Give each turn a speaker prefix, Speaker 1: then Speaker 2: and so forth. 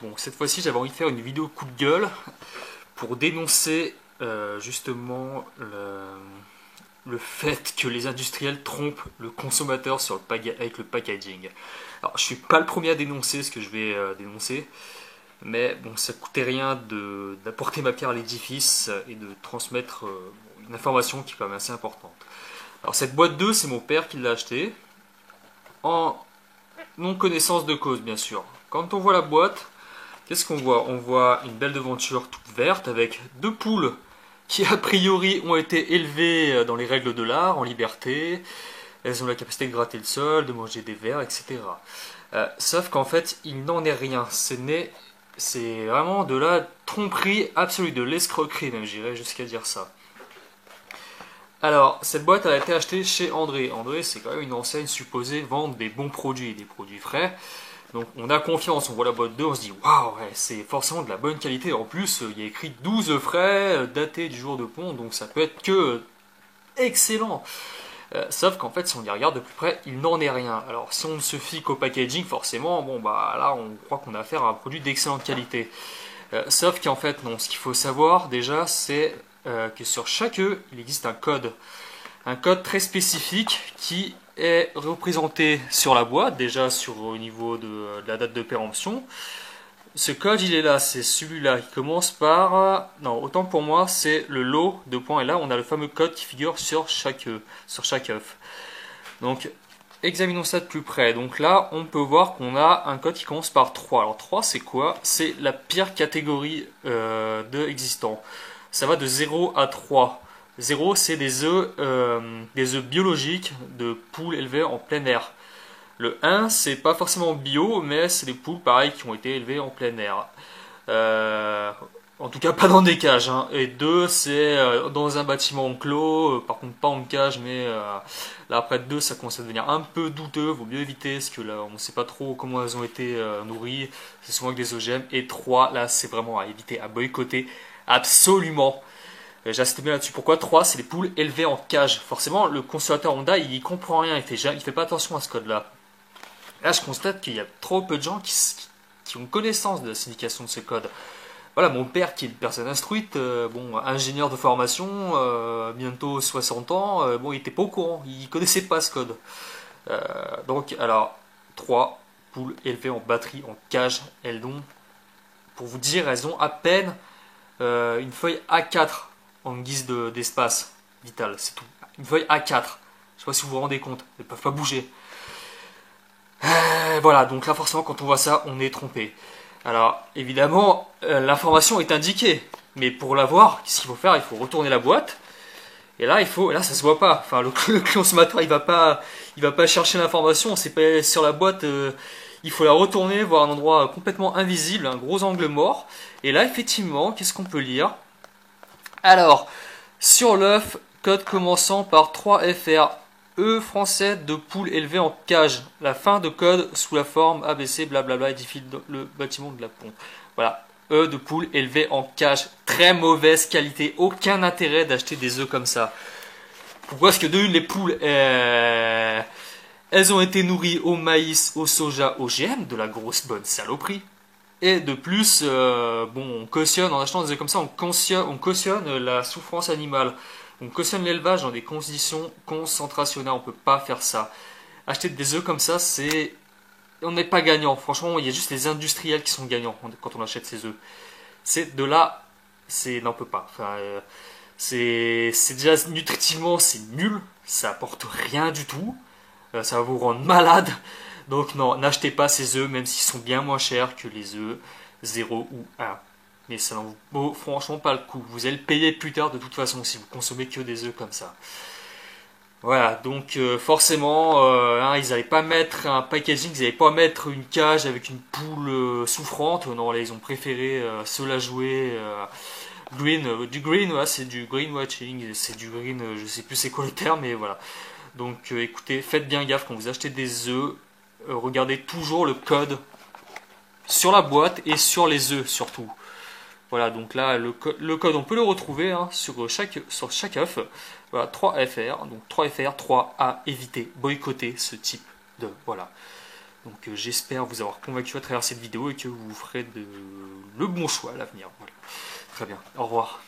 Speaker 1: Bon, cette fois-ci, j'avais envie de faire une vidéo coup de gueule pour dénoncer justement le fait que les industriels trompent le consommateur sur avec le packaging. Alors, je suis pas le premier à dénoncer ce que je vais dénoncer, mais bon, ça coûtait rien d'apporter ma pierre à l'édifice et de transmettre une information qui est quand même assez importante. Alors, cette boîte 2, c'est mon père qui l'a achetée, en non connaissance de cause, bien sûr. Quand on voit la boîte, qu'est-ce qu'on voit? On voit une belle devanture toute verte avec deux poules qui a priori ont été élevées dans les règles de l'art, en liberté. Elles ont la capacité de gratter le sol, de manger des vers, etc. Sauf qu'en fait, il n'en est rien. C'est vraiment de la tromperie absolue, de l'escroquerie même, j'irais jusqu'à dire ça. Alors, cette boîte a été achetée chez André. André, c'est quand même une enseigne supposée vendre des bons produits, des produits frais. Donc on a confiance, on voit la boîte 2, on se dit waouh, ouais, c'est forcément de la bonne qualité. En plus, il y a écrit 12 frais, daté du jour de pont, donc ça peut être que excellent. Sauf qu'en fait, si on y regarde de plus près, il n'en est rien. Alors si on ne se fie qu'au packaging, forcément, bon bah là, on croit qu'on a affaire à un produit d'excellente qualité. Sauf qu'en fait, non, ce qu'il faut savoir déjà, c'est que sur chaque œuf, il existe un code. Un code très spécifique qui est représenté sur la boîte, déjà au niveau de la date de péremption. Ce code, il est là, c'est celui-là qui commence par... non, autant pour moi, c'est le lot de points. Et là, on a le fameux code qui figure sur chaque œuf. Donc, examinons ça de plus près. Donc là, on peut voir qu'on a un code qui commence par 3. Alors 3, c'est quoi? C'est la pire catégorie d'œufs existants. Ça va de 0 à 3. 0, c'est des œufs biologiques de poules élevées en plein air. Le 1, c'est pas forcément bio, mais c'est des poules pareil qui ont été élevées en plein air. En tout cas, pas dans des cages. Hein. Et 2, c'est dans un bâtiment clos, par contre pas en cage, mais là après 2, ça commence à devenir un peu douteux. Vaut mieux éviter, parce que là, on ne sait pas trop comment elles ont été nourries. C'est souvent avec des OGM. Et 3, là, c'est vraiment à éviter, à boycotter absolument. J'insiste bien là-dessus. Pourquoi 3, c'est les poules élevées en cage. Forcément, le consommateur Honda, il comprend rien, il fait pas attention à ce code-là. Là, je constate qu'il y a trop peu de gens qui ont connaissance de la signification de ce code. Voilà, mon père, qui est une personne instruite, bon, ingénieur de formation, bientôt 60 ans, bon, il était pas au courant, il connaissait pas ce code. Donc, alors, 3 poules élevées en batterie, en cage, elles ont, pour vous dire, elles ont à peine une feuille A4 en guise d'espace vital, c'est tout. Une feuille A4. Je ne sais pas si vous vous rendez compte, elles ne peuvent pas bouger. Voilà, donc là forcément quand on voit ça, on est trompé. Alors évidemment, l'information est indiquée, mais pour la voir, qu'est-ce qu'il faut faire? Il faut retourner la boîte. Et là, ça se voit pas. Enfin, le consommateur, il va pas chercher l'information. C'est pas sur la boîte. Il faut la retourner, voir un endroit complètement invisible, un gros angle mort. Et là, effectivement, qu'est-ce qu'on peut lire? Alors, sur l'œuf, code commençant par 3FR, œufs français de poules élevées en cage. La fin de code sous la forme ABC, blablabla, édifie le bâtiment de la pompe. Voilà, œufs de poules élevées en cage. Très mauvaise qualité, aucun intérêt d'acheter des œufs comme ça. Pourquoi? Parce que de une, les poules, elles ont été nourries au maïs, au soja, au GM, de la grosse bonne saloperie. Et de plus, bon, on cautionne, en achetant des œufs comme ça, on cautionne la souffrance animale. On cautionne l'élevage dans des conditions concentrationnelles. On peut pas faire ça. Acheter des œufs comme ça, on n'est pas gagnant. Franchement, il y a juste les industriels qui sont gagnants quand on achète ces œufs. C'est de là, n'en peut pas. Enfin, c'est déjà nutritivement, c'est nul. Ça apporte rien du tout. Ça va vous rendre malade. Donc non, n'achetez pas ces œufs, même s'ils sont bien moins chers que les œufs 0 ou 1. Mais ça n'en vaut franchement pas le coup. Vous allez le payer plus tard de toute façon si vous consommez que des œufs comme ça. Voilà, donc forcément, hein, ils n'allaient pas mettre un packaging, ils n'allaient pas mettre une cage avec une poule souffrante. Non, là, ils ont préféré se la jouer du green, ouais, c'est du greenwashing, c'est du green, je sais plus c'est quoi le terme, mais voilà. Donc écoutez, faites bien gaffe quand vous achetez des œufs. Regardez toujours le code sur la boîte et sur les œufs surtout. Voilà, donc là le code on peut le retrouver hein, sur chaque œuf. Voilà, 3FR, donc 3FR, 3 à éviter, boycotter ce type de... Voilà. Donc j'espère vous avoir convaincu à travers cette vidéo et que vous ferez le bon choix à l'avenir. Voilà. Très bien, au revoir.